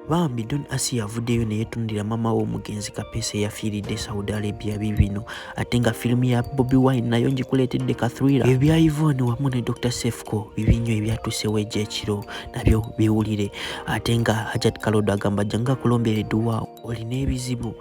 Bambi Don Asi avuddeyo ne yeetondera mama we omugenzi Kapesa eyafiiridde Saudi Arabia bibino ate nga firimu ya Bobi Wine nayo ngikuleetedde ka thriller. Ebya Yvonne wamu ne Dr. Cephco bibinyo ebyatuusewo egy'ekiro nabyo biwulire ate nga Hajat Kalodo agamba jjanga kulombera edduwa olina ebizibu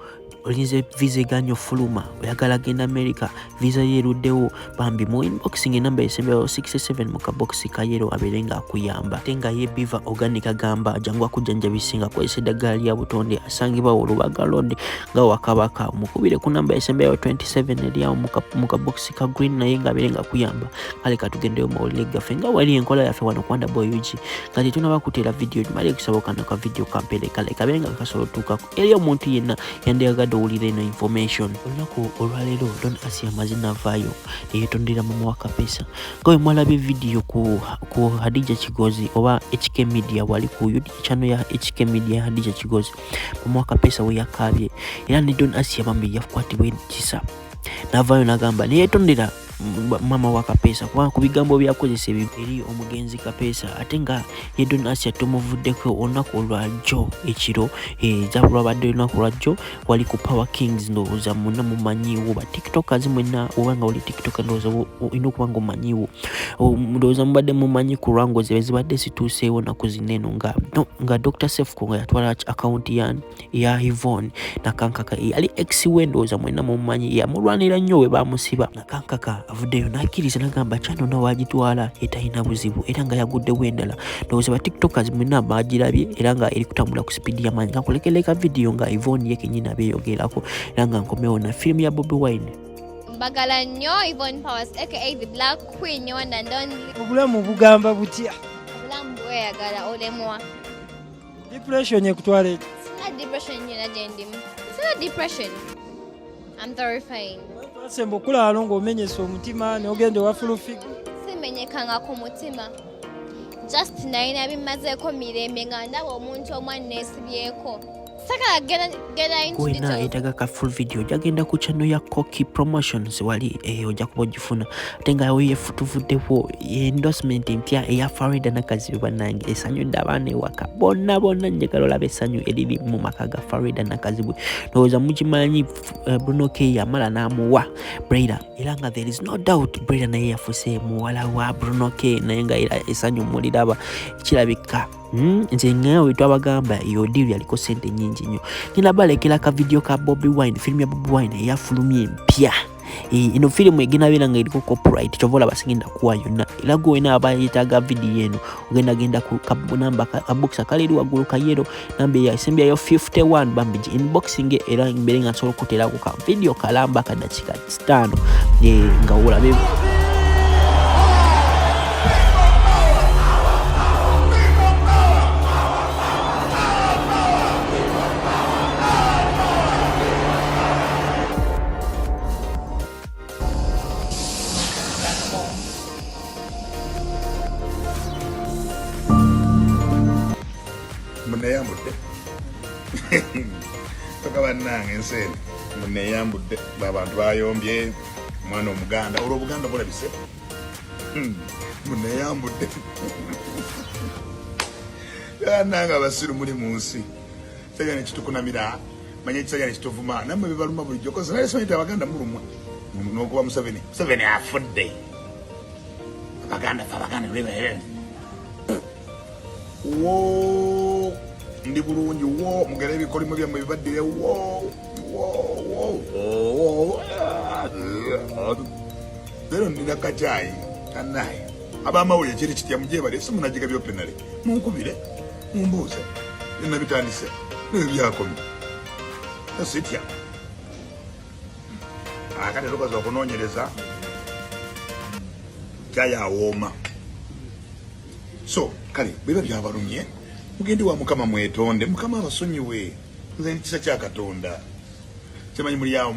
olinze visa eganyo fuluma oyagala genda America visa yeruddewo bambi mu inboxing enamba esembeyo 67 mu kaboxi ka yero aberenga akuyamba tenga ye Biva Organic agamba jangwa kujanjabisinga kwese eddagala lya butonde asangibwa Olubaga Road nga wakabaka mukubire ku namba esembeyo 27 eriawo mu kaboxi ka green naye nga aberenga akuyamba kale katugendeyo mawulire gaffe nga wali enkola yaffe wano kwanda boy UG nga tetunaba kuteera video tumali kusabokana ka video kampere kale kaberenga kasolotuka eri omuntu yenna yandeyagadde owulire eno information olunaku olwaleero Don Asi amazina avaayo neyeetondera mama wa Kapesa nga we mwalabye video ku Hadija Kigozi oba HK Media wali ku YouTube channel ya HK Media Hadija Kigozi mama wa Kapesa we yakaabye era ne Don Asi abambi yakwatibwa ekisa n'avaayo n'agamba neyeetondera mama wa Kapesa kuba ku bigambo byakozesa eri omugenzi Kapesa ate nga ye Don Asi tumuvuddeko olunaku olwajjo ekiro zabulwa badde olunaku lwajjo wali ku Power Kings ndowooza muna mumanyiwo ba tiktokers mwenna oba nga oli tiktoker ndowooza olina okuba nga omanyiwo ndowooza mubadde mumanyi ku lwango ze zibadde situuseewo naku zineno nga Dr. Cephco nga yatwala account ya Yvonne Nakankaka yali ex we ndowooza mwenna mumanyi yamulwanira nnyo we bamusiba Nakankaka avuddeyo n'akkiriza n'agamba channel na wagitwala etalina buzibu era nga yaguddewo endala ndowooza ba tiktokers mwenna baagirabye era nga eri kutambula ku sipiidi y'amaanyi nga nkulekereka video nga Yvonne ye kennyini abeeyogerako era nga nkomewo na firimu ya Bobi Wine. Mbagala nnyo Yvonne Powers aka the Black Queen one and only. Obulamu bugamba butya? Obulamu bweyagala olemwa. Depression ekutwala eki? Sina depression nyina gye ndimu. Sina depression. I'm terrifying. Sembo kulaalo ng'omenyesa omutima n'ogenda ewa fulufiga. Simenyekanga ku mutima. Just nalina bimazeeko mirembe nga ndaba omuntu omu anneesibyeko. Sakala genda into Kwena etaga ka full video jagenda ku channel ya Koki Promotions wali ojja kuba ogifuna ate nga we yefutuvuddewo endorsement empya eya Farida Nakazibu bannange esanyudde abaana ewaka bonna njagala olaba essanyu eriri mu maka ga Farida Nakazibu ndowooza mukimanyi Bruno K yamala n'amuwa Breda era nga there is no doubt Breda naye yafuse muwala wa Bruno K naye nga era essanyu muliraba kirabika nze ngawe twabagamba iyo deal yaliko sente nyingi nnyo ngina balekera ka video ka Bobi Wine firimu ya Bobi Wine eyafulumye empya ino firimu egenda beera nga eriko copyright kyovola basingenda kuwa yonna era gwe wena abayetaaga video eno ogenda ku namba kabox akali waggulu ka yero namba esembyayo 51 bambi inboxing era mbere nga nsobola okuteerako ka video kalamba ka dakika 5 nga olabe Muneyambudde toka bannange ensene muneyambudde abantu bayombye omwana omuganda olwo obuganda bulabise muneyambudde bannange abasiru muli mu nsi kisagala nekitukunamira manye kisagala nekituvuma nammwe bibaluma bulijjo kosa naye somanyite abaganda mulumwa n'okuba Museveni afudde abaganda ulebe wo ndi bulungi wo mugere ebikolimo byammwe bibaddire wo lero nina kacayi kanaye abamawulire kiri kitya mujebale esi munagiga byopenale munkubire mumbuuze byonna bitandise nebyo byakomye esitya akati tukoze okunoonyereza kyayawooma so kale biba byabalumye mugende wa Mukama mwetonde Mukama abasonyiwe nze nkisa kya Katonda kyemanyi muli awo